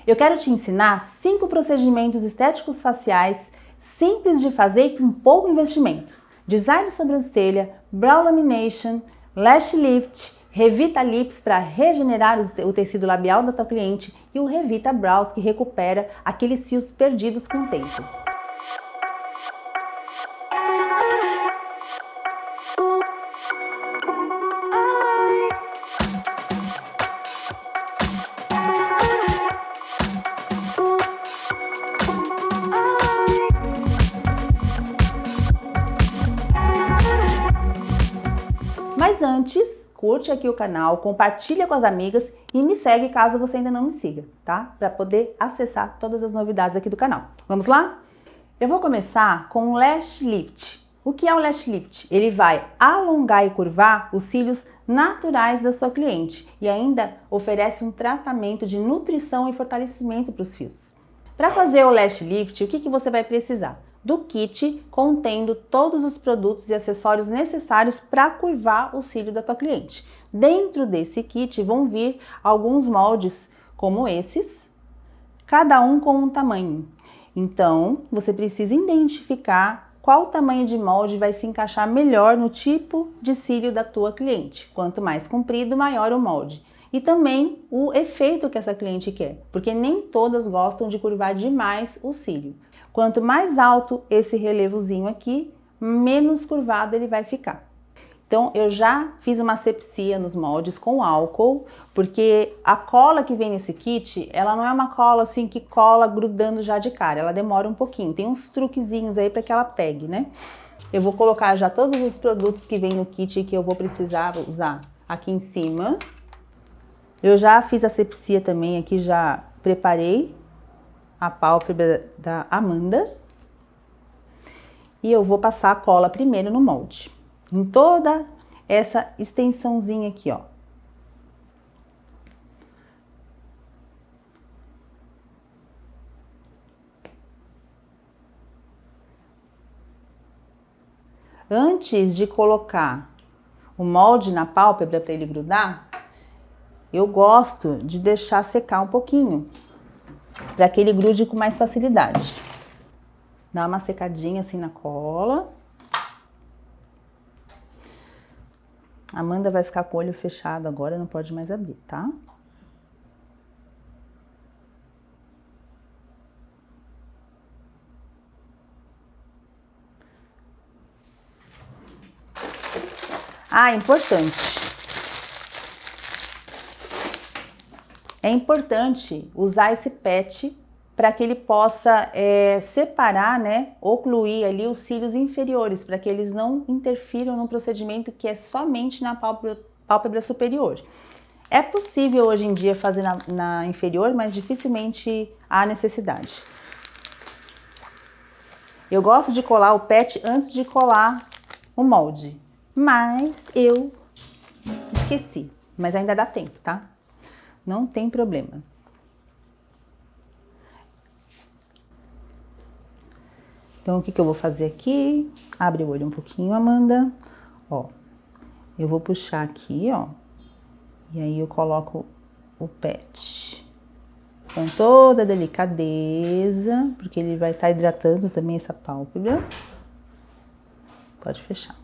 Eu quero te ensinar 5 procedimentos estéticos faciais simples de fazer e com pouco investimento. Design de sobrancelha, brow lamination, lash lift, Revita Lips para regenerar o tecido labial da tua cliente e o Revita Brows que recupera aqueles fios perdidos com o tempo. Mas antes, curte aqui o canal, compartilha com as amigas e me segue caso você ainda não me siga, tá? Para poder acessar todas as novidades aqui do canal. Vamos lá? Eu vou começar com o Lash Lift. O que é o Lash Lift? Ele vai alongar e curvar os cílios naturais da sua cliente e ainda oferece um tratamento de nutrição e fortalecimento para os fios. Para fazer o Lash Lift, o que você vai precisar? Do kit contendo todos os produtos e acessórios necessários para curvar o cílio da tua cliente. Dentro desse kit vão vir alguns moldes como esses, cada um com um tamanho. Então, você precisa identificar qual tamanho de molde vai se encaixar melhor no tipo de cílio da tua cliente. Quanto mais comprido, maior o molde. E também o efeito que essa cliente quer, porque nem todas gostam de curvar demais o cílio. Quanto mais alto esse relevozinho aqui, menos curvado ele vai ficar. Então, eu já fiz uma asepsia nos moldes com álcool, porque a cola que vem nesse kit, ela não é uma cola assim que cola grudando já de cara, ela demora um pouquinho. Tem uns truquezinhos aí para que ela pegue, né? Eu vou colocar já todos os produtos que vem no kit que eu vou precisar usar aqui em cima. Eu já fiz a asepsia também aqui, já preparei a pálpebra da Amanda. E eu vou passar a cola primeiro no molde, em toda essa extensãozinha aqui, ó. Antes de colocar o molde na pálpebra para ele grudar, eu gosto de deixar secar um pouquinho, para que ele grude com mais facilidade. Dá uma secadinha assim na cola. A Amanda vai ficar com o olho fechado agora, não pode mais abrir, tá? Ah, importante. É importante usar esse patch para que ele possa separar, né, ocluir ali os cílios inferiores, para que eles não interfiram no procedimento que é somente na pálpebra superior. É possível hoje em dia fazer na inferior, mas dificilmente há necessidade. Eu gosto de colar o patch antes de colar o molde, mas eu esqueci, mas ainda dá tempo, tá? Não tem problema. Então, o que eu vou fazer aqui? Abre o olho um pouquinho, Amanda. Ó, eu vou puxar aqui, ó. E aí eu coloco o patch. Com toda a delicadeza, porque ele vai estar hidratando também essa pálpebra. Pode fechar.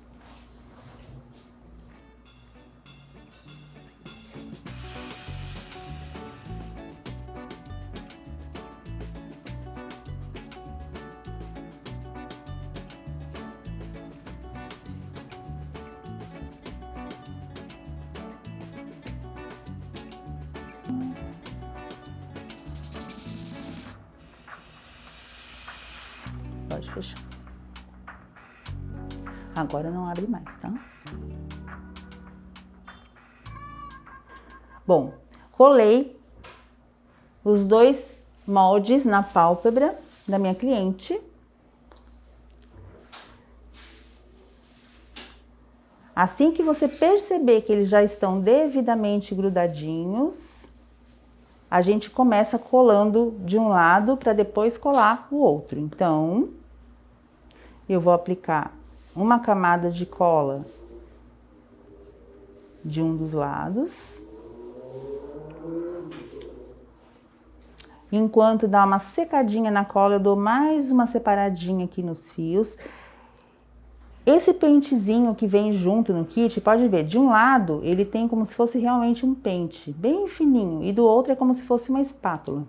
Pode fechar. Agora não abre mais, tá? Bom, colei os 2 moldes na pálpebra da minha cliente. Assim que você perceber que eles já estão devidamente grudadinhos, a gente começa colando de um lado para depois colar o outro. Então, eu vou aplicar uma camada de cola de um dos lados. Enquanto dá uma secadinha na cola, eu dou mais uma separadinha aqui nos fios. Esse pentezinho que vem junto no kit, pode ver, de um lado ele tem como se fosse realmente um pente, bem fininho, e do outro é como se fosse uma espátula.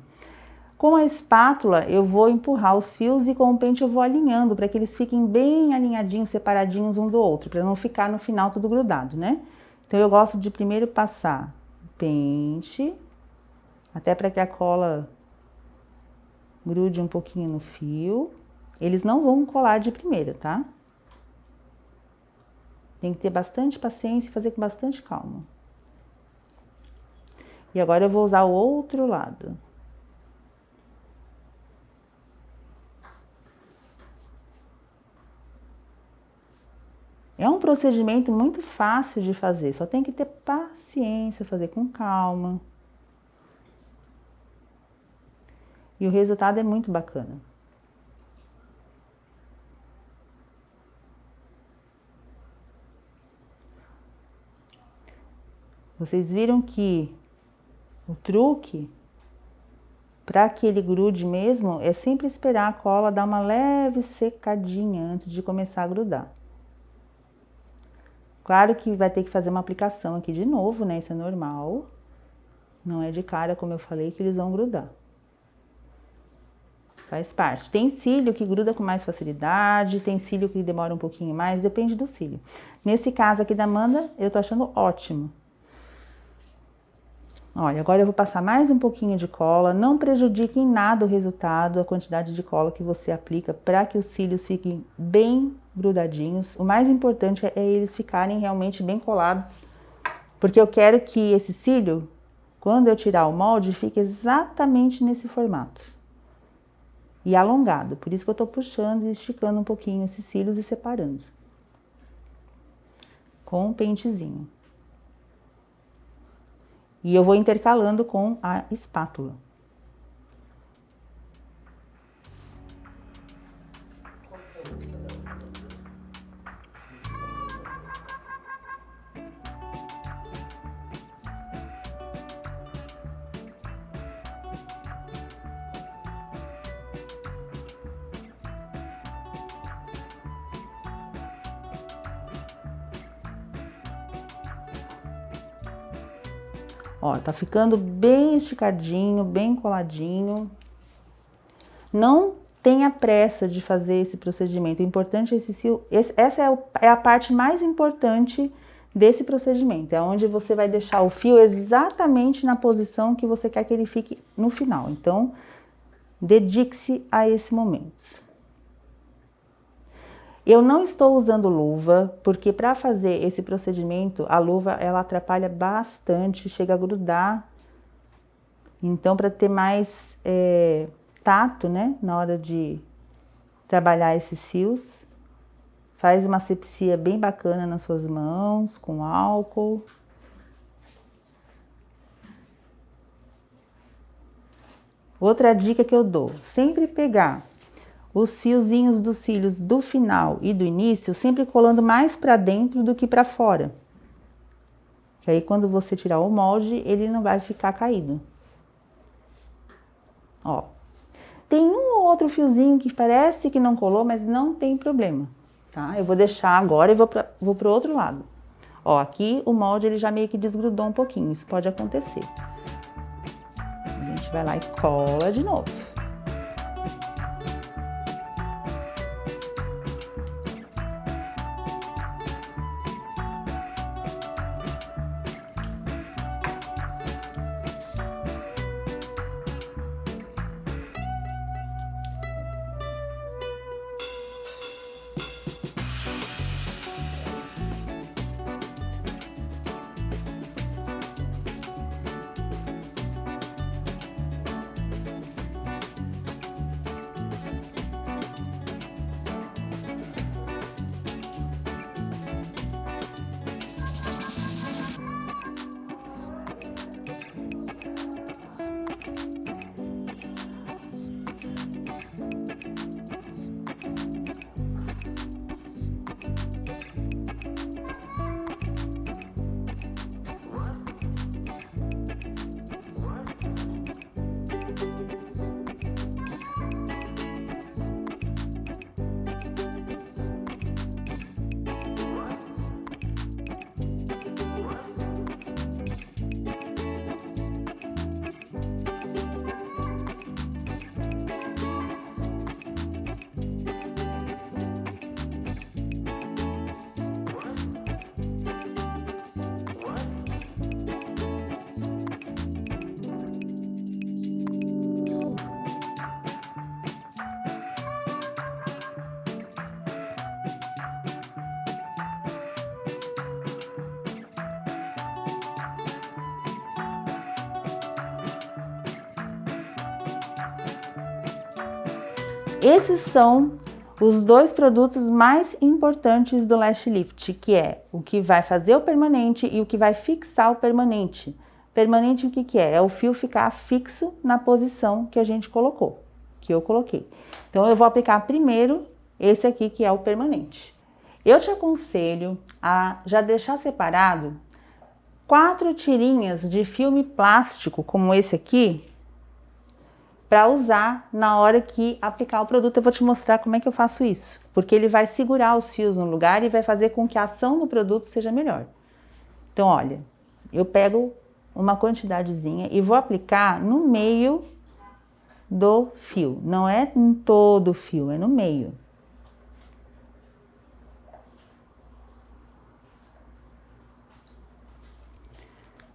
Com a espátula eu vou empurrar os fios e com o pente eu vou alinhando para que eles fiquem bem alinhadinhos, separadinhos um do outro, para não ficar no final tudo grudado, né? Então eu gosto de primeiro passar o pente, até para que a cola grude um pouquinho no fio. Eles não vão colar de primeira, tá? Tem que ter bastante paciência e fazer com bastante calma. E agora eu vou usar o outro lado. É um procedimento muito fácil de fazer, só tem que ter paciência, fazer com calma. E o resultado é muito bacana. Vocês viram que o truque para que ele grude mesmo é sempre esperar a cola dar uma leve secadinha antes de começar a grudar. Claro que vai ter que fazer uma aplicação aqui de novo, né? Isso é normal. Não é de cara, como eu falei, que eles vão grudar. Faz parte. Tem cílio que gruda com mais facilidade, tem cílio que demora um pouquinho mais, depende do cílio. Nesse caso aqui da Amanda, eu tô achando ótimo. Olha, agora eu vou passar mais um pouquinho de cola, não prejudique em nada o resultado, a quantidade de cola que você aplica para que os cílios fiquem bem grudadinhos. O mais importante é eles ficarem realmente bem colados, porque eu quero que esse cílio, quando eu tirar o molde, fique exatamente nesse formato. E alongado, por isso que eu tô puxando e esticando um pouquinho esses cílios e separando. Com um pentezinho. E eu vou intercalando com a espátula. Ó, tá ficando bem esticadinho, bem coladinho. Não tenha pressa de fazer esse procedimento. O importante é esse fio. Essa é a parte mais importante desse procedimento. É onde você vai deixar o fio exatamente na posição que você quer que ele fique no final. Então, dedique-se a esse momento. Eu não estou usando luva, porque para fazer esse procedimento, a luva ela atrapalha bastante, chega a grudar. Então, para ter mais tato, né, na hora de trabalhar esses fios, faz uma asepsia bem bacana nas suas mãos, com álcool. Outra dica que eu dou, sempre pegar os fiozinhos dos cílios do final e do início, sempre colando mais para dentro do que para fora. Que aí quando você tirar o molde, ele não vai ficar caído. Ó. Tem um ou outro fiozinho que parece que não colou, mas não tem problema, tá? Eu vou deixar agora e vou pro outro lado. Ó, aqui o molde ele já meio que desgrudou um pouquinho, isso pode acontecer. A gente vai lá e cola de novo. Esses são os dois produtos mais importantes do Lash Lift, que é o que vai fazer o permanente e o que vai fixar o permanente. Permanente o que que é? É o fio ficar fixo na posição que a gente colocou, que eu coloquei. Então eu vou aplicar primeiro esse aqui que é o permanente. Eu te aconselho a já deixar separado 4 tirinhas de filme plástico, como esse aqui, para usar na hora que aplicar o produto. Eu vou te mostrar como é que eu faço isso, porque ele vai segurar os fios no lugar e vai fazer com que a ação do produto seja melhor. Então, olha, eu pego uma quantidadezinha e vou aplicar no meio do fio. Não é em todo o fio, é no meio.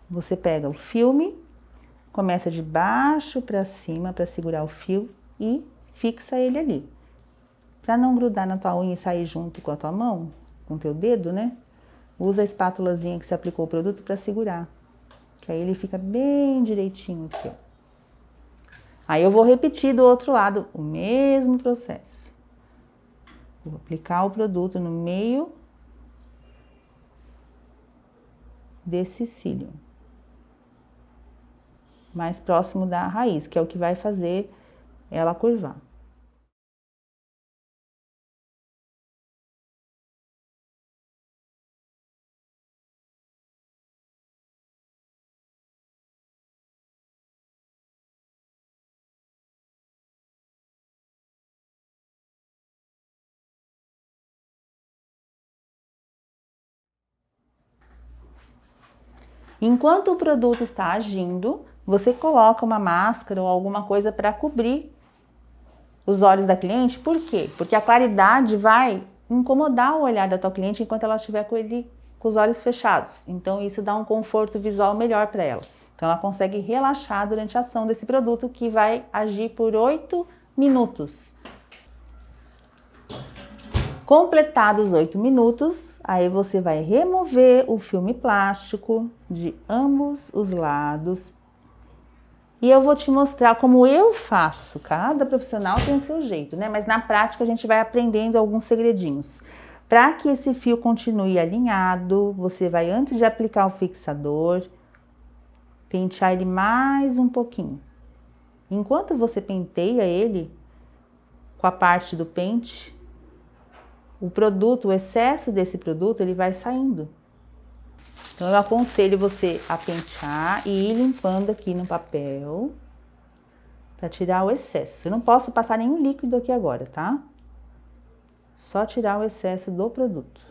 Você pega o filme, começa de baixo para cima para segurar o fio e fixa ele ali. Para não grudar na tua unha e sair junto com a tua mão, com o teu dedo, né? Usa a espátulazinha que você aplicou o produto para segurar. Que aí ele fica bem direitinho aqui, ó. Aí eu vou repetir do outro lado o mesmo processo. Vou aplicar o produto no meio desse cílio, mais próximo da raiz, que é o que vai fazer ela curvar. Enquanto o produto está agindo, você coloca uma máscara ou alguma coisa para cobrir os olhos da cliente. Por quê? Porque a claridade vai incomodar o olhar da tua cliente enquanto ela estiver com os olhos fechados. Então isso dá um conforto visual melhor para ela. Então ela consegue relaxar durante a ação desse produto, que vai agir por 8 minutos. Completados os 8 minutos, aí você vai remover o filme plástico de ambos os lados. E eu vou te mostrar como eu faço. Cada profissional tem o seu jeito, né? Mas na prática a gente vai aprendendo alguns segredinhos. Para que esse fio continue alinhado, você vai, antes de aplicar o fixador, pentear ele mais um pouquinho. Enquanto você penteia ele com a parte do pente, o produto, o excesso desse produto, ele vai saindo. Então eu aconselho você a pentear e ir limpando aqui no papel para tirar o excesso. Eu não posso passar nenhum líquido aqui agora, tá? Só tirar o excesso do produto.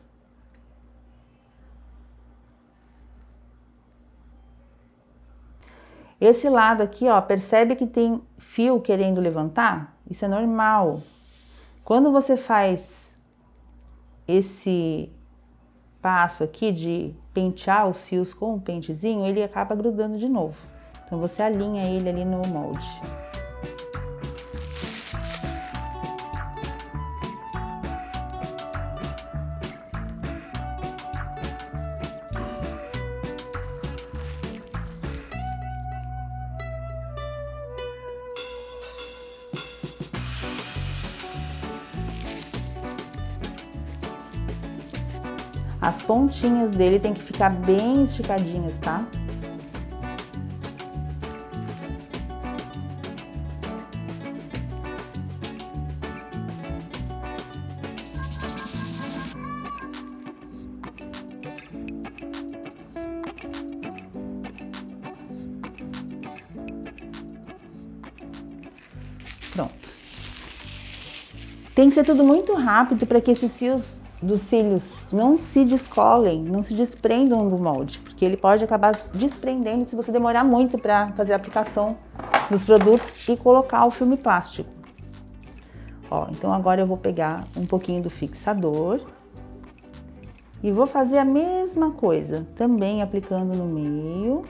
Esse lado aqui, ó, percebe que tem fio querendo levantar? Isso é normal. Quando você faz esse passo aqui de pentear os fios com o pentezinho, ele acaba grudando de novo. Então você alinha ele ali no molde. As pontinhas dele tem que ficar bem esticadinhas, tá? Pronto. Tem que ser tudo muito rápido para que esses fios dos cílios não se descolem, não se desprendam do molde, porque ele pode acabar desprendendo se você demorar muito para fazer a aplicação dos produtos e colocar o filme plástico. Ó, então agora eu vou pegar um pouquinho do fixador e vou fazer a mesma coisa, também aplicando no meio.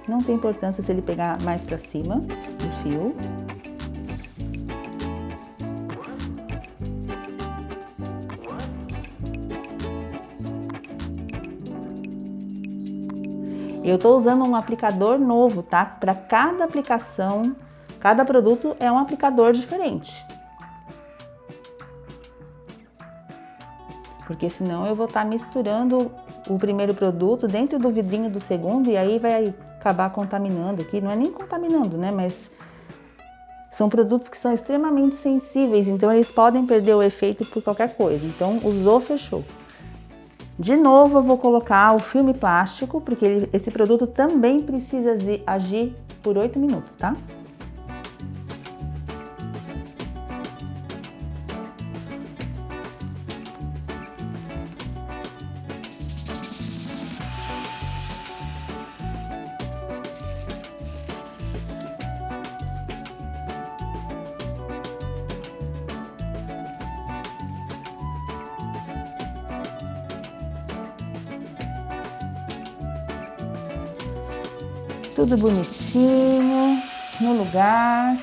Não tem importância se ele pegar mais para cima do fio. Eu tô usando um aplicador novo, tá? Para cada aplicação, cada produto é um aplicador diferente. porque senão eu vou estar misturando o primeiro produto dentro do vidrinho do segundo e aí vai acabar contaminando aqui. Não é nem contaminando, né? Mas são produtos que são extremamente sensíveis, então eles podem perder o efeito por qualquer coisa. Então, usou, fechou. De novo, eu vou colocar o filme plástico, porque esse produto também precisa agir por 8 minutos, tá? Tudo bonitinho, no lugar.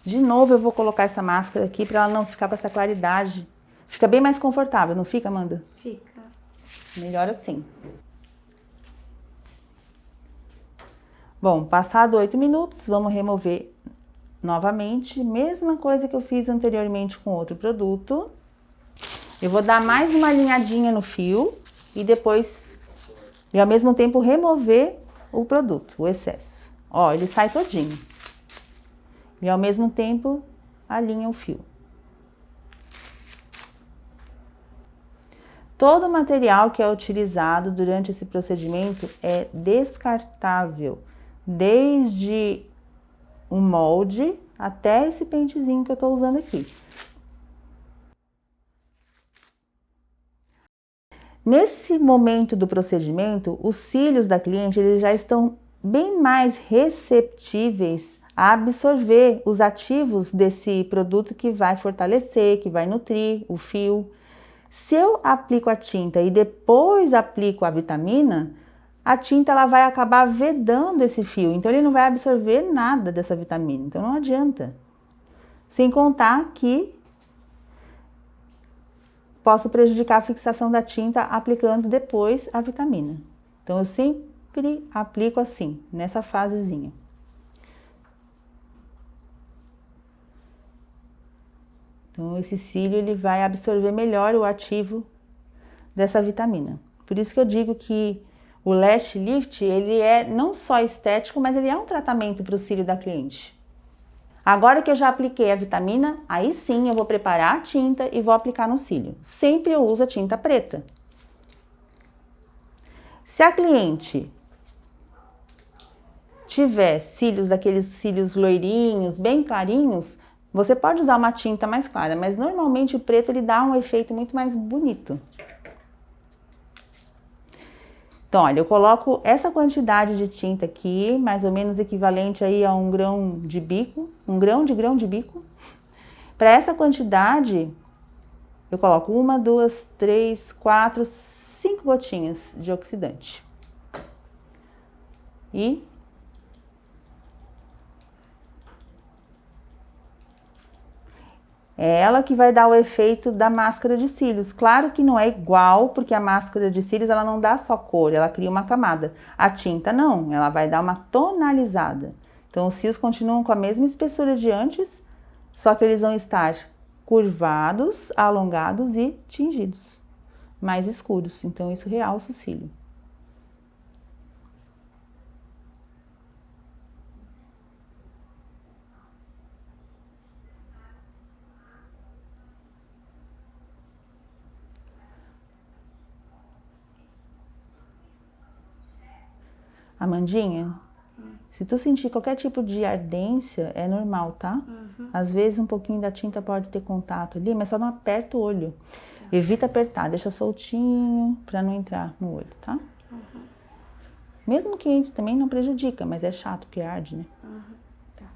De novo eu vou colocar essa máscara aqui para ela não ficar com essa claridade. Fica bem mais confortável, não fica, Amanda? Fica. Melhor assim. Bom, passado 8 minutos, vamos remover novamente. Mesma coisa que eu fiz anteriormente com outro produto. Eu vou dar mais uma alinhadinha no fio e depois, e ao mesmo tempo, remover o produto, o excesso. Ó, ele sai todinho. E ao mesmo tempo, alinha o fio. Todo o material que é utilizado durante esse procedimento é descartável, desde o molde até esse pentezinho que eu tô usando aqui. Nesse momento do procedimento, os cílios da cliente eles já estão bem mais receptíveis a absorver os ativos desse produto que vai fortalecer, que vai nutrir o fio. Se eu aplico a tinta e depois aplico a vitamina, a tinta ela vai acabar vedando esse fio, então ele não vai absorver nada dessa vitamina, então não adianta. Sem contar que posso prejudicar a fixação da tinta aplicando depois a vitamina. Então eu sempre aplico assim, nessa fasezinha. Então esse cílio ele vai absorver melhor o ativo dessa vitamina. Por isso que eu digo que o Lash Lift, ele é não só estético, mas ele é um tratamento para o cílio da cliente. Agora que eu já apliquei a vitamina, aí sim eu vou preparar a tinta e vou aplicar no cílio. Sempre eu uso a tinta preta. Se a cliente tiver cílios, daqueles cílios loirinhos, bem clarinhos, você pode usar uma tinta mais clara, mas normalmente o preto ele dá um efeito muito mais bonito. Então, olha, eu coloco essa quantidade de tinta aqui, mais ou menos equivalente aí a 1 grão de bico, 1 grão de bico. Para essa quantidade, eu coloco 1, 2, 3, 4, 5 gotinhas de oxidante. E é ela que vai dar o efeito da máscara de cílios. Claro que não é igual, porque a máscara de cílios ela não dá só cor, ela cria uma camada. A tinta não, ela vai dar uma tonalizada. Então os cílios continuam com a mesma espessura de antes, só que eles vão estar curvados, alongados e tingidos, mais escuros. Então isso realça o cílio. Amandinha, se tu sentir qualquer tipo de ardência, é normal, tá? Às vezes um pouquinho da tinta pode ter contato ali, mas só não aperta o olho. Evita apertar, deixa soltinho pra não entrar no olho, tá? Mesmo que entre também não prejudica, mas é chato porque arde, né? Tá.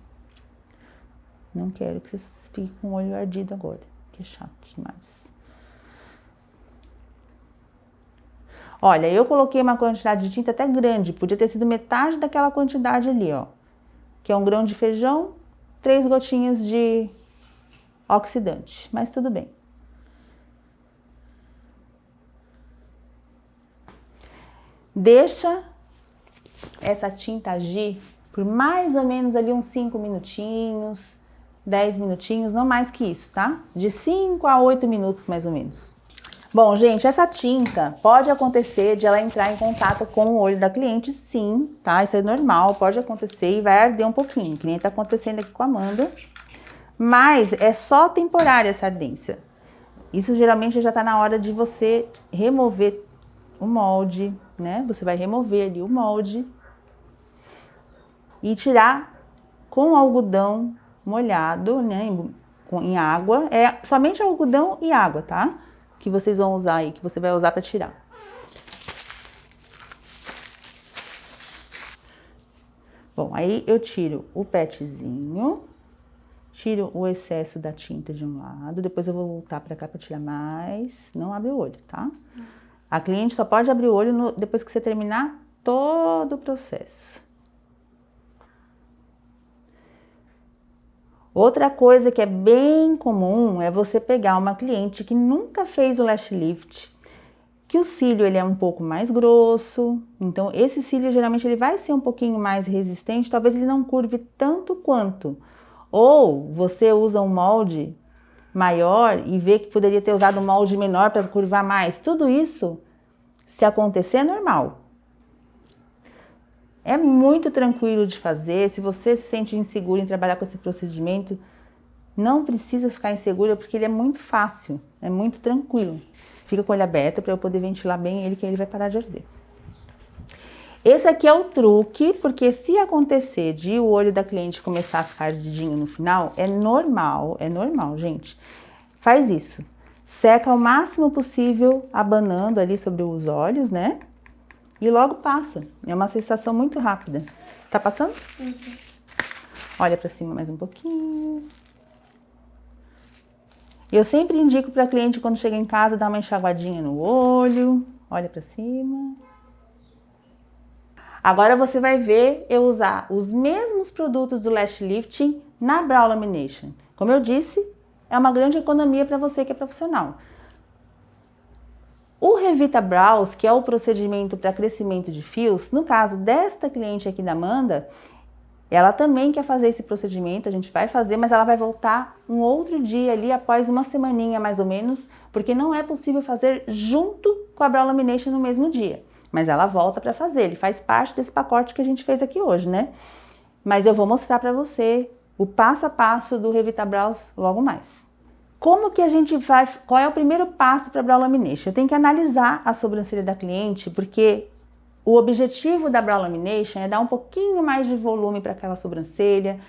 Não quero que vocês fiquem com o olho ardido agora, que é chato demais. Olha, eu coloquei uma quantidade de tinta até grande, podia ter sido metade daquela quantidade ali, ó. Que é 1 grão de feijão, 3 gotinhas de oxidante, mas tudo bem. Deixa essa tinta agir por mais ou menos ali uns 5 minutinhos. 10 minutinhos, não mais que isso, tá? De 5 a 8 minutos, mais ou menos. Bom, gente, essa tinta pode acontecer de ela entrar em contato com o olho da cliente, sim, tá? Isso é normal, pode acontecer e vai arder um pouquinho, que nem tá acontecendo aqui com a Amanda. Mas é só temporária essa ardência. Isso geralmente já tá na hora de você remover o molde, né? Você vai remover ali o molde e tirar com algodão molhado, né? Em água. É somente algodão e água, tá? Que vocês vão usar aí, que você vai usar para tirar. Bom, aí eu tiro o petzinho, tiro o excesso da tinta de um lado, depois eu vou voltar para cá para tirar mais. Não abre o olho, tá? A cliente só pode abrir o olho depois que você terminar todo o processo. Outra coisa que é bem comum é você pegar uma cliente que nunca fez o lash lift, que o cílio ele é um pouco mais grosso, então esse cílio geralmente ele vai ser um pouquinho mais resistente, talvez ele não curve tanto quanto. Ou você usa um molde maior e vê que poderia ter usado um molde menor para curvar mais. Tudo isso, se acontecer, é normal. É muito tranquilo de fazer. Se você se sente inseguro em trabalhar com esse procedimento, não precisa ficar insegura porque ele é muito fácil, é muito tranquilo. Fica com o olho aberto para eu poder ventilar bem ele, que ele vai parar de arder. Esse aqui é o truque, porque se acontecer de o olho da cliente começar a ficar ardidinho no final, é normal, gente. Faz isso. Seca o máximo possível, abanando ali sobre os olhos, né? E logo passa. É uma sensação muito rápida. Tá passando? Uhum. Olha pra cima mais um pouquinho. Eu sempre indico pra cliente, quando chega em casa, dar uma enxaguadinha no olho. Olha pra cima. Agora você vai ver eu usar os mesmos produtos do Lash Lifting na Brow Lamination. Como eu disse, é uma grande economia para você que é profissional. O Revita Brows, que é o procedimento para crescimento de fios, no caso desta cliente aqui da Amanda, ela também quer fazer esse procedimento, a gente vai fazer, mas ela vai voltar um outro dia ali, após uma semaninha mais ou menos, porque não é possível fazer junto com a Brow Lamination no mesmo dia. Mas ela volta para fazer, ele faz parte desse pacote que a gente fez aqui hoje, né? Mas eu vou mostrar para você o passo a passo do Revita Brows logo mais. Como que a gente vai, qual é o primeiro passo para a Brow Lamination? Eu tenho que analisar a sobrancelha da cliente, porque o objetivo da Brow Lamination é dar um pouquinho mais de volume para aquela sobrancelha.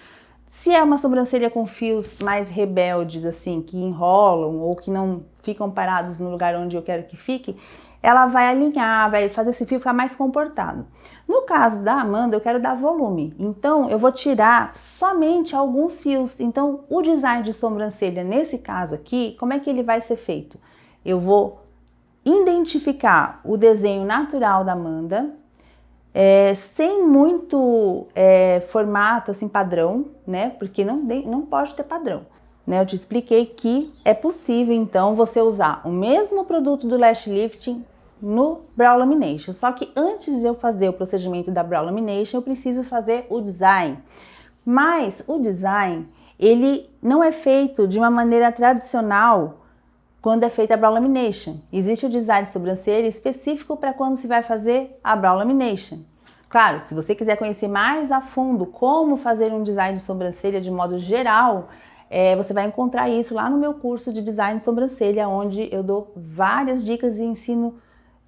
Se é uma sobrancelha com fios mais rebeldes, assim, que enrolam ou que não ficam parados no lugar onde eu quero que fique, ela vai alinhar, vai fazer esse fio ficar mais comportado. No caso da Amanda, eu quero dar volume, então eu vou tirar somente alguns fios. Então, o design de sobrancelha, nesse caso aqui, como é que ele vai ser feito? Eu vou identificar o desenho natural da Amanda, sem muito formato assim padrão, né? Porque não pode ter padrão. Eu te expliquei que é possível, então, você usar o mesmo produto do Lash Lifting no Brow Lamination. Só que antes de eu fazer o procedimento da Brow Lamination, eu preciso fazer o design. Mas o design, ele não é feito de uma maneira tradicional quando é feita a Brow Lamination. Existe o design de sobrancelha específico para quando se vai fazer a Brow Lamination. Claro, se você quiser conhecer mais a fundo como fazer um design de sobrancelha de modo geral, você vai encontrar isso lá no meu curso de design de sobrancelha, onde eu dou várias dicas e ensino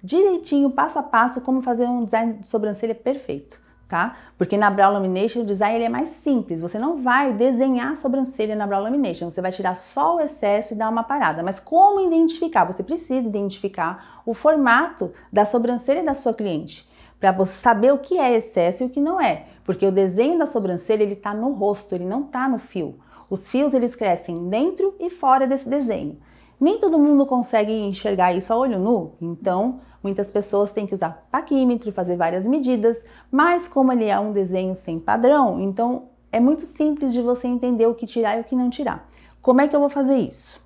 direitinho, passo a passo, como fazer um design de sobrancelha perfeito, tá? Porque na Brow Lamination o design ele é mais simples, você não vai desenhar a sobrancelha na Brow Lamination, você vai tirar só o excesso e dar uma parada. Mas como identificar? Você precisa identificar o formato da sobrancelha da sua cliente, para você saber o que é excesso e o que não é. Porque o desenho da sobrancelha, ele tá no rosto, ele não tá no fio. Os fios, eles crescem dentro e fora desse desenho. Nem todo mundo consegue enxergar isso a olho nu, então muitas pessoas têm que usar paquímetro, fazer várias medidas, mas como ele é um desenho sem padrão, então é muito simples de você entender o que tirar e o que não tirar. Como é que eu vou fazer isso?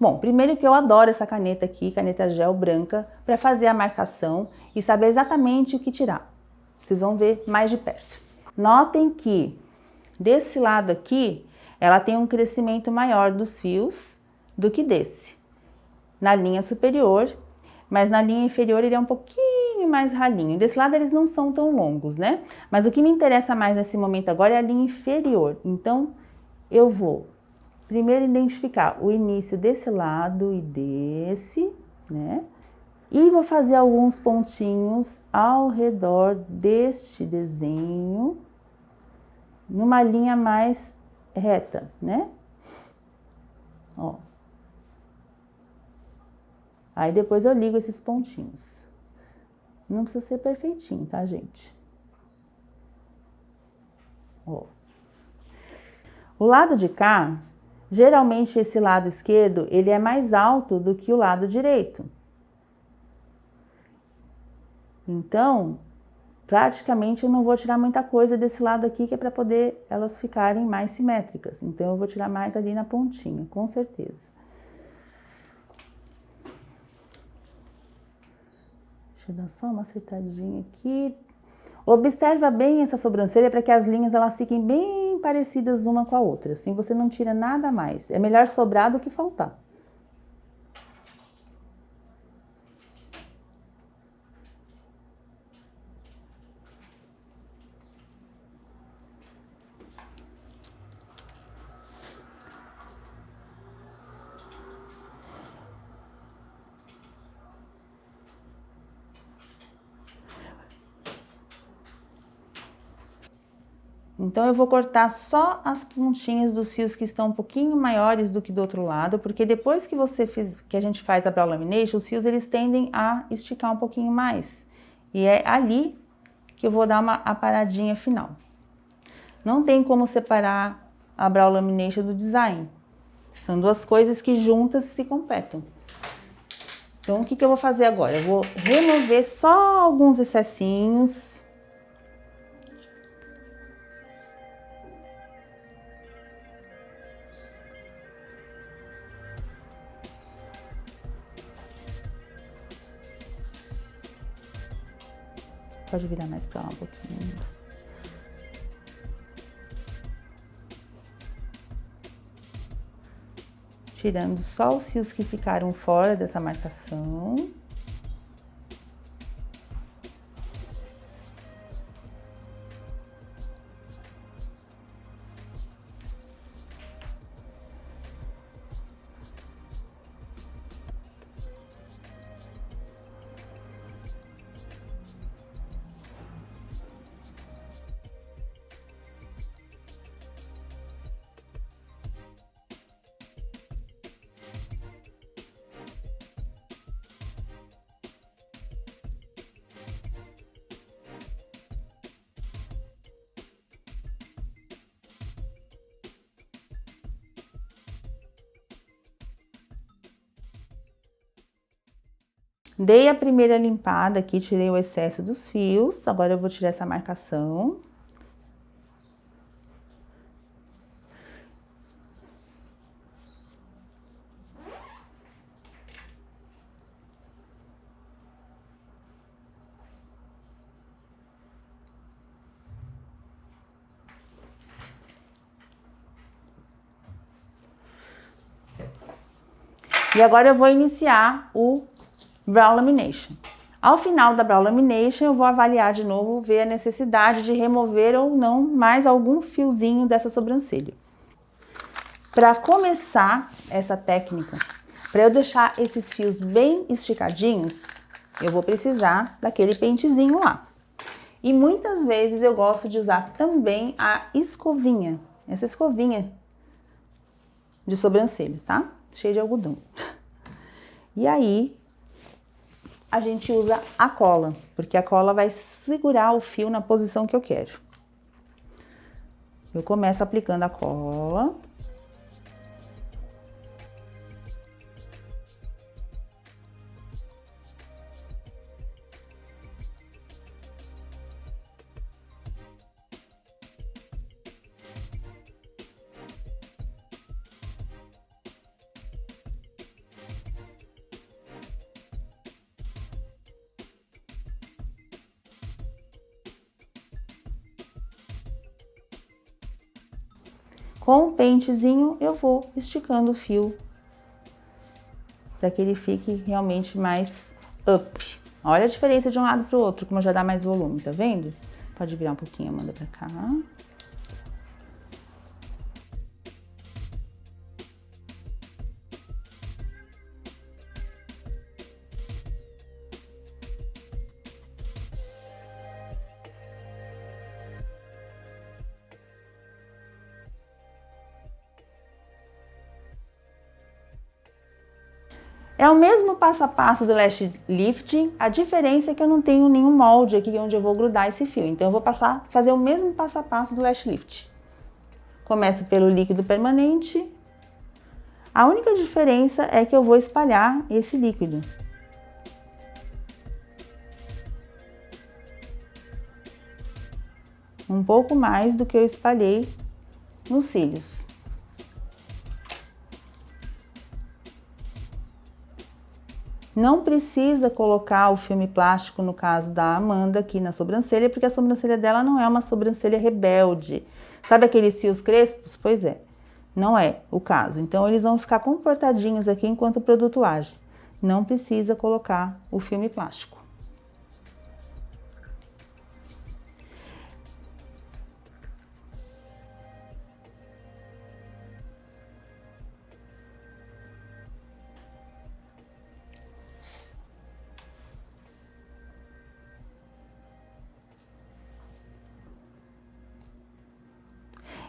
Bom, primeiro que eu adoro essa caneta aqui, caneta gel branca, para fazer a marcação e saber exatamente o que tirar. Vocês vão ver mais de perto. Notem que desse lado aqui ela tem um crescimento maior dos fios do que desse. Na linha superior, mas na linha inferior ele é um pouquinho mais ralinho. Desse lado eles não são tão longos, né? Mas o que me interessa mais nesse momento agora é a linha inferior. Então, eu vou primeiro identificar o início desse lado e desse, né? E vou fazer alguns pontinhos ao redor deste desenho, numa linha mais reta, né? Ó. Aí depois eu ligo esses pontinhos. Não precisa ser perfeitinho, tá, gente? Ó. O lado de cá, geralmente esse lado esquerdo, ele é mais alto do que o lado direito. Então, praticamente eu não vou tirar muita coisa desse lado aqui, que é para poder elas ficarem mais simétricas. Então, eu vou tirar mais ali na pontinha, com certeza. Deixa eu dar só uma acertadinha aqui. Observa bem essa sobrancelha para que as linhas elas fiquem bem parecidas uma com a outra. Assim você não tira nada mais. É melhor sobrar do que faltar. Então, eu vou cortar só as pontinhas dos fios que estão um pouquinho maiores do que do outro lado, porque depois que a gente faz a brow lamination, os fios eles tendem a esticar um pouquinho mais. E é ali que eu vou dar uma aparadinha final. Não tem como separar a brow lamination do design. São duas coisas que juntas se completam. Então, o que eu vou fazer agora? Eu vou remover só alguns excessinhos. Pode virar mais pra lá um pouquinho. Tirando só os fios que ficaram fora dessa marcação. Dei a primeira limpada aqui, tirei o excesso dos fios. Agora eu vou tirar essa marcação. E agora eu vou iniciar o brow lamination. Ao final da brow lamination, eu vou avaliar de novo, ver a necessidade de remover ou não mais algum fiozinho dessa sobrancelha. Para começar essa técnica, para eu deixar esses fios bem esticadinhos, eu vou precisar daquele pentezinho lá. E muitas vezes eu gosto de usar também a escovinha, essa escovinha de sobrancelha, tá? Cheia de algodão. E aí, a gente usa a cola, porque a cola vai segurar o fio na posição que eu quero. Eu começo aplicando a cola. Com o pentezinho eu vou esticando o fio para que ele fique realmente mais up. Olha a diferença de um lado para o outro, como já dá mais volume, tá vendo? Pode virar um pouquinho, Amanda, para cá. É o mesmo passo a passo do lash lifting, a diferença é que eu não tenho nenhum molde aqui onde eu vou grudar esse fio. Então eu vou fazer o mesmo passo a passo do lash lift. Começo pelo líquido permanente. A única diferença é que eu vou espalhar esse líquido. Um pouco mais do que eu espalhei nos cílios. Não precisa colocar o filme plástico, no caso da Amanda, aqui na sobrancelha, porque a sobrancelha dela não é uma sobrancelha rebelde. Sabe aqueles cílios crespos? Pois é, não é o caso. Então, eles vão ficar comportadinhos aqui enquanto o produto age. Não precisa colocar o filme plástico.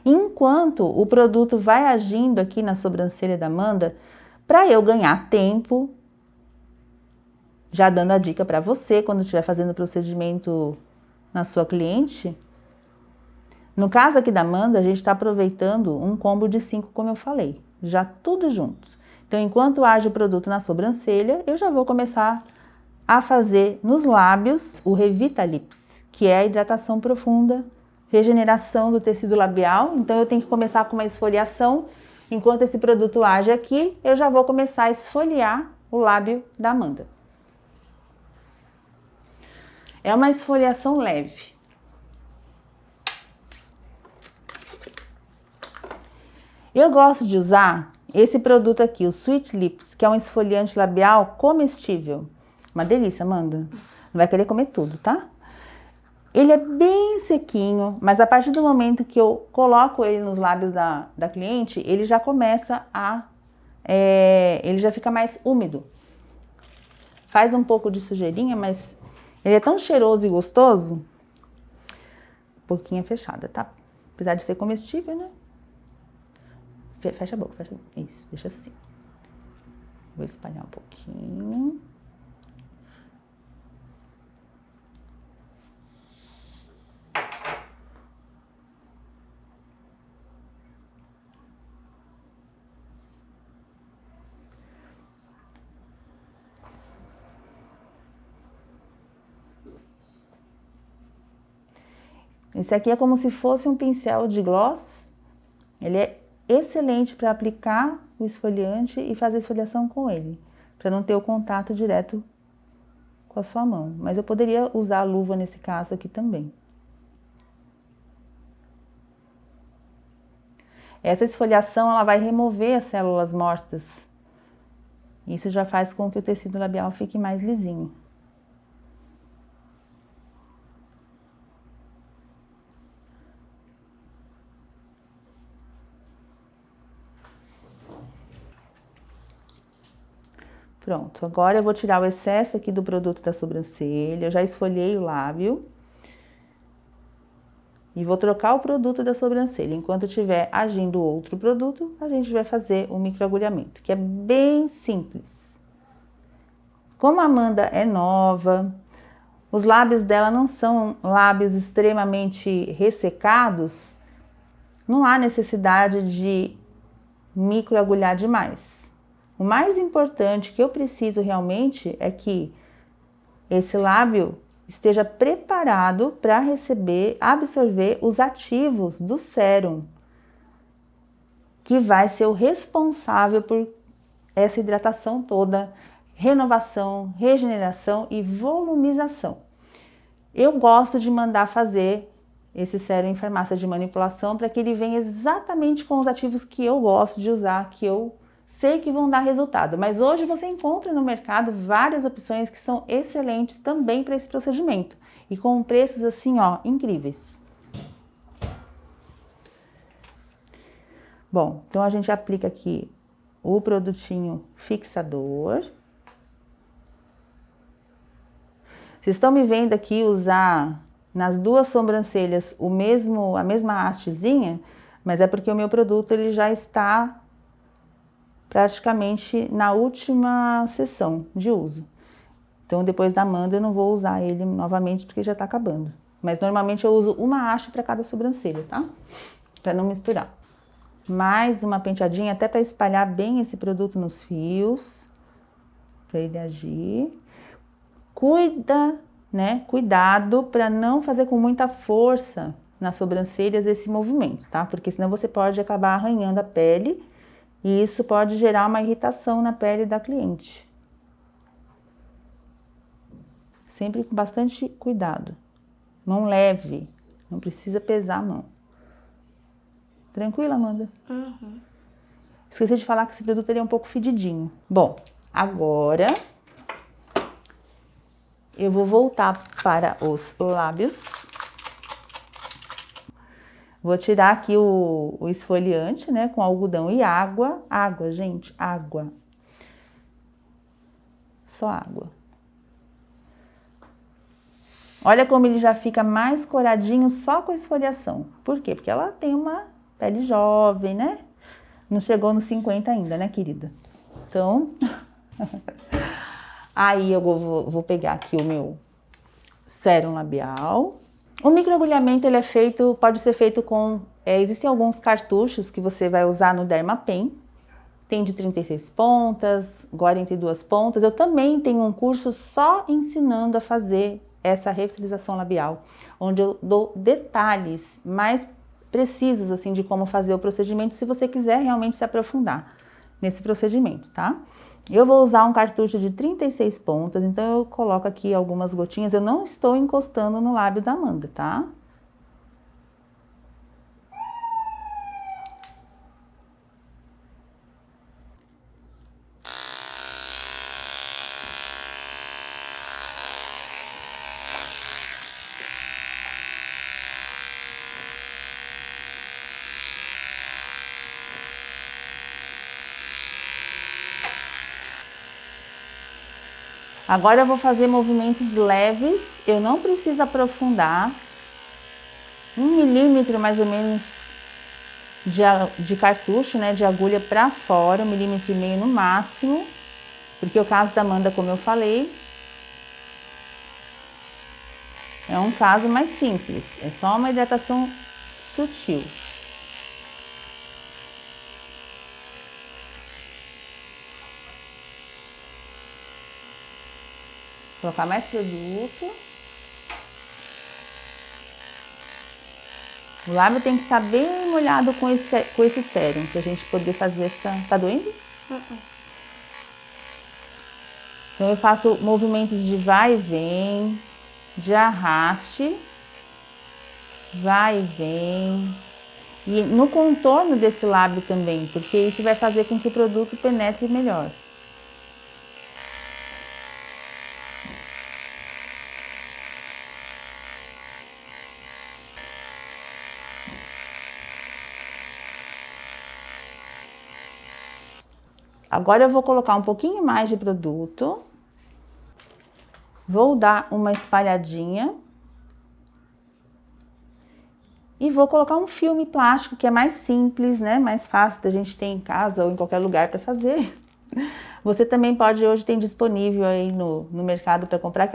Enquanto o produto vai agindo aqui na sobrancelha da Amanda, para eu ganhar tempo, já dando a dica para você, quando estiver fazendo o procedimento na sua cliente, no caso aqui da Amanda, a gente está aproveitando um combo de 5, como eu falei, já tudo junto. Então, enquanto age o produto na sobrancelha, eu já vou começar a fazer nos lábios o Revitalips, que é a hidratação profunda, regeneração do tecido labial. Então eu tenho que começar com uma esfoliação. Enquanto esse produto age aqui, eu já vou começar a esfoliar o lábio da Amanda. É uma esfoliação leve. Eu gosto de usar esse produto aqui, o Sweet Lips, que é um esfoliante labial comestível. Uma delícia, Amanda. Não vai querer comer tudo, tá? Ele é bem sequinho, mas a partir do momento que eu coloco ele nos lábios da cliente, ele já começa ele já fica mais úmido. Faz um pouco de sujeirinha, mas ele é tão cheiroso e gostoso. Boquinha fechada, tá? Apesar de ser comestível, né? Fecha a boca, fecha a boca. Isso, deixa assim. Vou espalhar um pouquinho. Esse aqui é como se fosse um pincel de gloss. Ele é excelente para aplicar o esfoliante e fazer a esfoliação com ele, para não ter o contato direto com a sua mão. Mas eu poderia usar a luva nesse caso aqui também. Essa esfoliação, ela vai remover as células mortas. Isso já faz com que o tecido labial fique mais lisinho. Pronto, agora eu vou tirar o excesso aqui do produto da sobrancelha, eu já esfoliei o lábio. E vou trocar o produto da sobrancelha. Enquanto estiver agindo outro produto, a gente vai fazer o microagulhamento, que é bem simples. Como a Amanda é nova, os lábios dela não são lábios extremamente ressecados, não há necessidade de microagulhar demais. O mais importante que eu preciso realmente é que esse lábio esteja preparado para absorver os ativos do sérum, que vai ser o responsável por essa hidratação toda, renovação, regeneração e volumização. Eu gosto de mandar fazer esse sérum em farmácia de manipulação para que ele venha exatamente com os ativos que eu gosto de usar, que eu sei que vão dar resultado. Mas hoje você encontra no mercado várias opções que são excelentes também para esse procedimento e com preços assim, ó, incríveis. Bom, então a gente aplica aqui o produtinho fixador. Vocês estão me vendo aqui usar nas duas sobrancelhas a mesma hastezinha, mas é porque o meu produto ele já está praticamente na última sessão de uso. Então depois da Amanda eu não vou usar ele novamente porque já está acabando. Mas normalmente eu uso uma haste para cada sobrancelha, tá? Para não misturar. Mais uma penteadinha até para espalhar bem esse produto nos fios, para ele agir. Cuidado para não fazer com muita força nas sobrancelhas esse movimento, tá? Porque senão você pode acabar arranhando a pele e isso pode gerar uma irritação na pele da cliente. Sempre com bastante cuidado. Mão leve, não precisa pesar a mão. Tranquila, Amanda? Uhum. Esqueci de falar que esse produto ele é um pouco fedidinho. Bom, agora eu vou voltar para os lábios. Vou tirar aqui o esfoliante, né, com algodão e água. Água, gente, água. Só água. Olha como ele já fica mais coradinho só com a esfoliação. Por quê? Porque ela tem uma pele jovem, né? Não chegou nos 50 ainda, né, querida? Então, aí eu vou pegar aqui o meu sérum labial. O microagulhamento, ele pode ser feito com... existem alguns cartuchos que você vai usar no Dermapen. Tem de 36 pontas, 42 pontas. Eu também tenho um curso só ensinando a fazer essa revitalização labial, onde eu dou detalhes mais precisos assim de como fazer o procedimento, se você quiser realmente se aprofundar nesse procedimento, tá? Eu vou usar um cartucho de 36 pontas, então eu coloco aqui algumas gotinhas. Eu não estou encostando no lábio da Amanda, tá? Agora eu vou fazer movimentos leves, eu não preciso aprofundar. 1 milímetro mais ou menos de cartucho, né, de agulha para fora, 1,5 milímetro no máximo. Porque o caso da Amanda, como eu falei, é um caso mais simples, é só uma hidratação sutil. Colocar mais produto. O lábio tem que estar bem molhado com esse sérum, pra gente poder fazer essa... Tá doendo? Então eu faço movimentos de vai e vem, de arraste, vai e vem. E no contorno desse lábio também, porque isso vai fazer com que o produto penetre melhor. Agora eu vou colocar um pouquinho mais de produto. Vou dar uma espalhadinha. E vou colocar um filme plástico, que é mais simples, né? Mais fácil da gente ter em casa ou em qualquer lugar para fazer. Você também pode, hoje tem disponível aí no mercado para comprar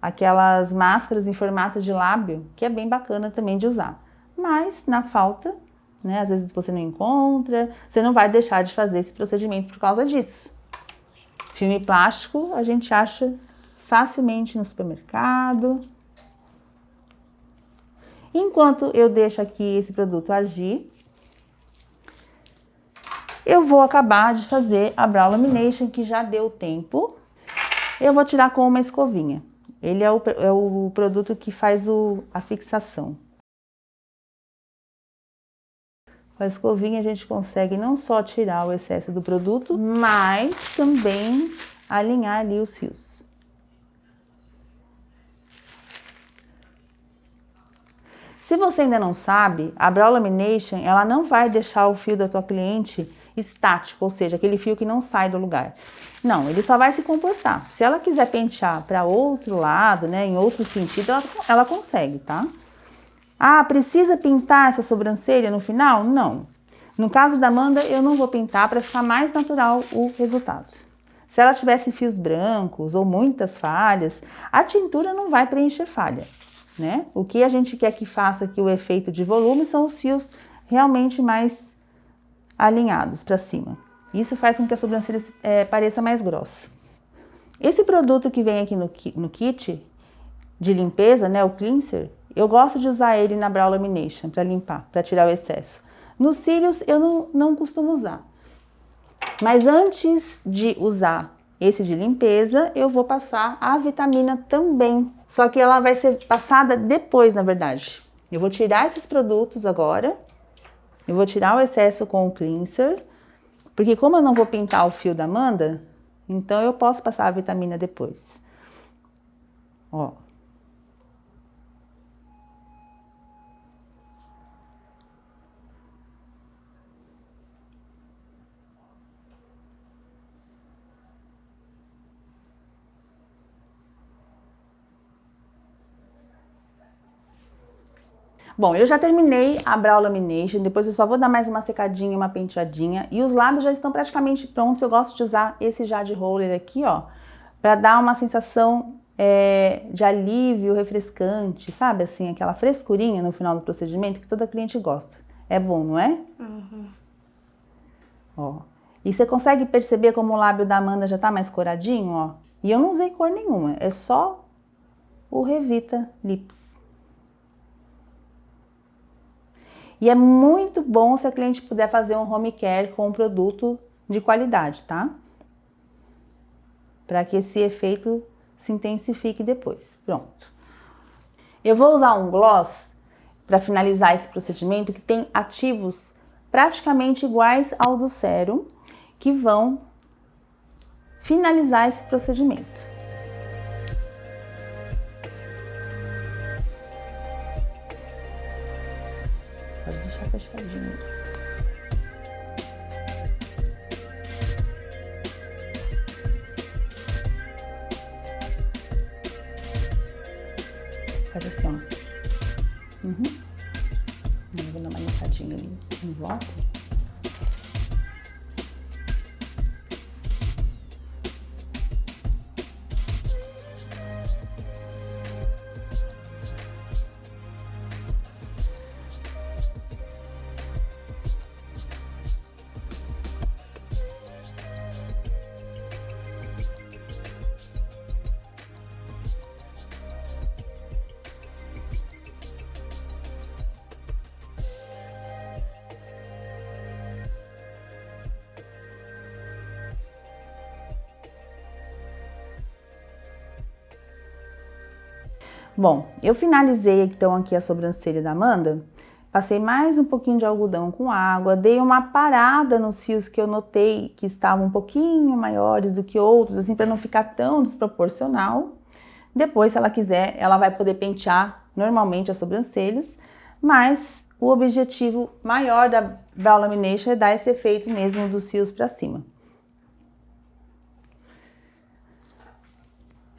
aquelas máscaras em formato de lábio, que é bem bacana também de usar. Mas, na falta, né? Às vezes você não encontra, você não vai deixar de fazer esse procedimento por causa disso. Filme plástico a gente acha facilmente no supermercado. Enquanto eu deixo aqui esse produto agir, eu vou acabar de fazer a Brow Lamination, que já deu tempo. Eu vou tirar com uma escovinha. Ele é o produto que faz a fixação. Com a escovinha a gente consegue não só tirar o excesso do produto, mas também alinhar ali os fios. Se você ainda não sabe, a Brow Lamination, ela não vai deixar o fio da tua cliente estático, ou seja, aquele fio que não sai do lugar. Não, ele só vai se comportar. Se ela quiser pentear para outro lado, né, em outro sentido, ela consegue, tá? Ah, precisa pintar essa sobrancelha no final? Não. No caso da Amanda, eu não vou pintar para ficar mais natural o resultado. Se ela tivesse fios brancos ou muitas falhas, a tintura não vai preencher falha, né? O que a gente quer que faça aqui o efeito de volume são os fios realmente mais alinhados para cima. Isso faz com que a sobrancelha pareça mais grossa. Esse produto que vem aqui no kit de limpeza, né, o cleanser, eu gosto de usar ele na Brow Lamination para limpar, para tirar o excesso. Nos cílios eu não costumo usar. Mas antes de usar esse de limpeza, eu vou passar a vitamina também. Só que ela vai ser passada depois, na verdade. Eu vou tirar esses produtos agora. Eu vou tirar o excesso com o cleanser. Porque como eu não vou pintar o fio da Amanda, então eu posso passar a vitamina depois. Ó. Bom, eu já terminei a Brow Lamination, depois eu só vou dar mais uma secadinha, uma penteadinha. E os lábios já estão praticamente prontos. Eu gosto de usar esse Jade Roller aqui, ó, pra dar uma sensação de alívio refrescante, sabe? Assim, aquela frescurinha no final do procedimento que toda cliente gosta. É bom, não é? Uhum. Ó. E você consegue perceber como o lábio da Amanda já tá mais coradinho, ó? E eu não usei cor nenhuma, é só o Revita Lips. E é muito bom se a cliente puder fazer um home care com um produto de qualidade, tá? Para que esse efeito se intensifique depois. Pronto. Eu vou usar um gloss para finalizar esse procedimento que tem ativos praticamente iguais ao do sérum, que vão finalizar esse procedimento. Pode deixar fechadinho mesmo. Faz assim, ó. Eu vou dar uma limpadinha ali em volta. Bom, eu finalizei então aqui a sobrancelha da Amanda, passei mais um pouquinho de algodão com água, dei uma parada nos fios que eu notei que estavam um pouquinho maiores do que outros, assim, para não ficar tão desproporcional. Depois, se ela quiser, ela vai poder pentear normalmente as sobrancelhas, mas o objetivo maior da Brow Lamination é dar esse efeito mesmo dos fios para cima.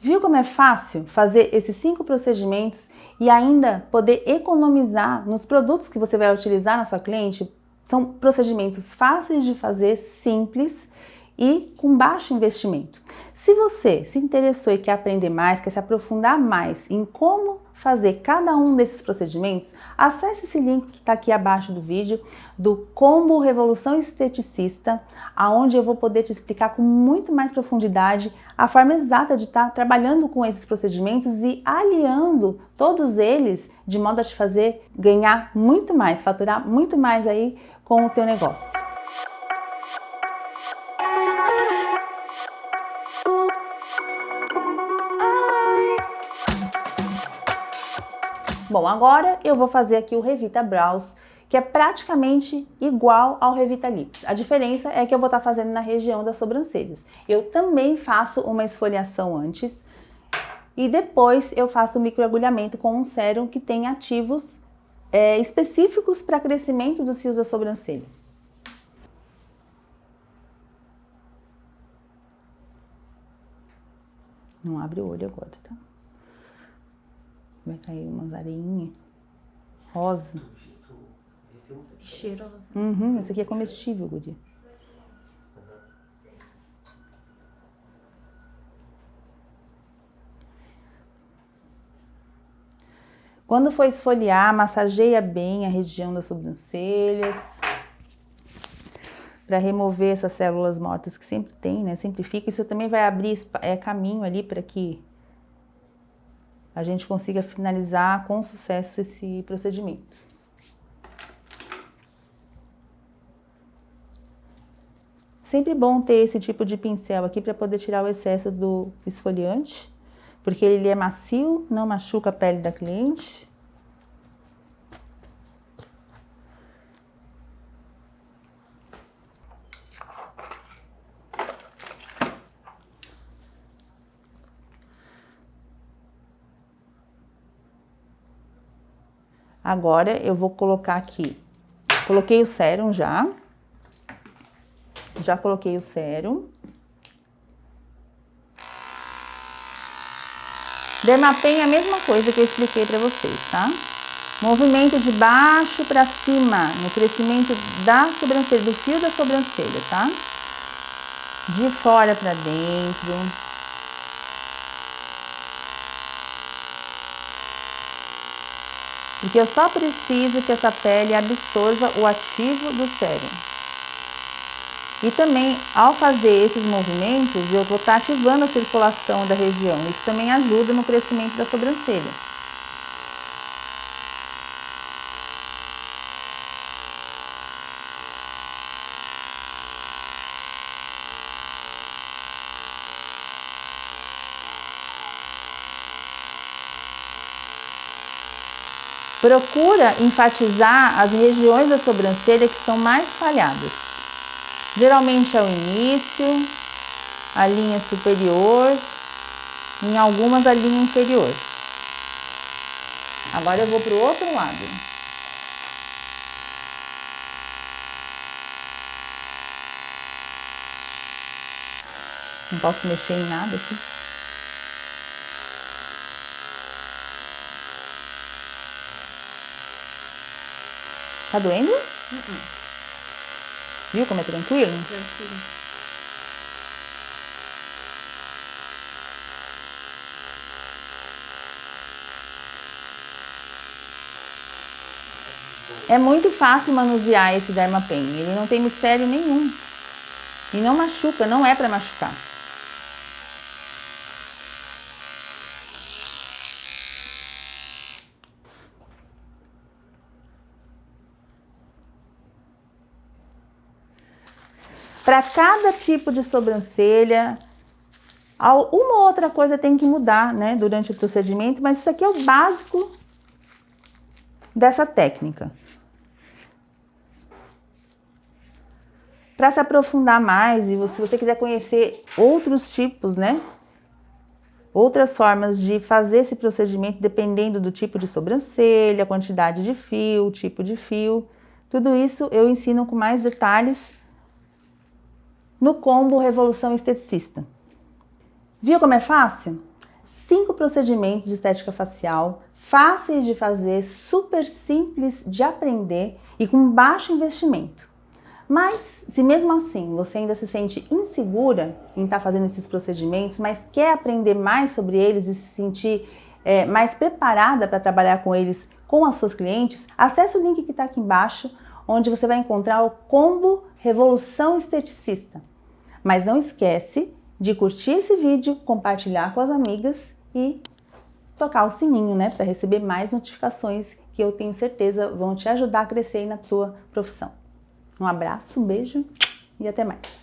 Viu como é fácil fazer esses 5 procedimentos e ainda poder economizar nos produtos que você vai utilizar na sua cliente? São procedimentos fáceis de fazer, simples e com baixo investimento. Se você se interessou e quer aprender mais, quer se aprofundar mais em como fazer cada um desses procedimentos, acesse esse link que está aqui abaixo do vídeo do Combo Revolução Esteticista, aonde eu vou poder te explicar com muito mais profundidade a forma exata de estar trabalhando com esses procedimentos e aliando todos eles de modo a te fazer ganhar muito mais, faturar muito mais aí com o teu negócio. Bom, agora eu vou fazer aqui o Revita Brows, que é praticamente igual ao Revitalips. A diferença é que eu vou estar fazendo na região das sobrancelhas. Eu também faço uma esfoliação antes e depois eu faço o microagulhamento com um sérum que tem ativos específicos para crescimento dos fios da sobrancelha. Não abre o olho agora, tá? Vai cair umas areinhas rosa. Cheirosa. Esse aqui é comestível, guria. Quando for esfoliar, massageia bem a região das sobrancelhas para remover essas células mortas que sempre tem, né? Sempre fica. Isso também vai abrir caminho ali para que a gente consiga finalizar com sucesso esse procedimento. Sempre bom ter esse tipo de pincel aqui para poder tirar o excesso do esfoliante, porque ele é macio, não machuca a pele da cliente. Agora eu vou colocar aqui, coloquei o sérum já coloquei o sérum. Dermapen é a mesma coisa que eu expliquei para vocês, tá? Movimento de baixo para cima, no crescimento da sobrancelha, do fio da sobrancelha, tá? De fora para dentro. Porque eu só preciso que essa pele absorva o ativo do sérum. E também, ao fazer esses movimentos, eu vou estar ativando a circulação da região. Isso também ajuda no crescimento da sobrancelha. Procura enfatizar as regiões da sobrancelha que são mais falhadas. Geralmente é o início, a linha superior, em algumas a linha inferior. Agora eu vou para o outro lado. Não posso mexer em nada aqui. Tá doendo? Viu como é tranquilo? Tranquilo. É muito fácil manusear esse Dermapen, ele não tem mistério nenhum. E não machuca, não é para machucar. Para cada tipo de sobrancelha, uma ou outra coisa tem que mudar, né, durante o procedimento, mas isso aqui é o básico dessa técnica. Para se aprofundar mais e se você quiser conhecer outros tipos, né, outras formas de fazer esse procedimento dependendo do tipo de sobrancelha, quantidade de fio, tipo de fio, tudo isso eu ensino com mais detalhes no combo Revolução Esteticista. Viu como é fácil? 5 procedimentos de estética facial, fáceis de fazer, super simples de aprender e com baixo investimento. Mas, se mesmo assim você ainda se sente insegura em estar fazendo esses procedimentos, mas quer aprender mais sobre eles e se sentir mais preparada para trabalhar com eles com as suas clientes, acesse o link que está aqui embaixo, onde você vai encontrar o combo Revolução Esteticista. Mas não esquece de curtir esse vídeo, compartilhar com as amigas e tocar o sininho, né, para receber mais notificações que eu tenho certeza vão te ajudar a crescer aí na tua profissão. Um abraço, um beijo e até mais.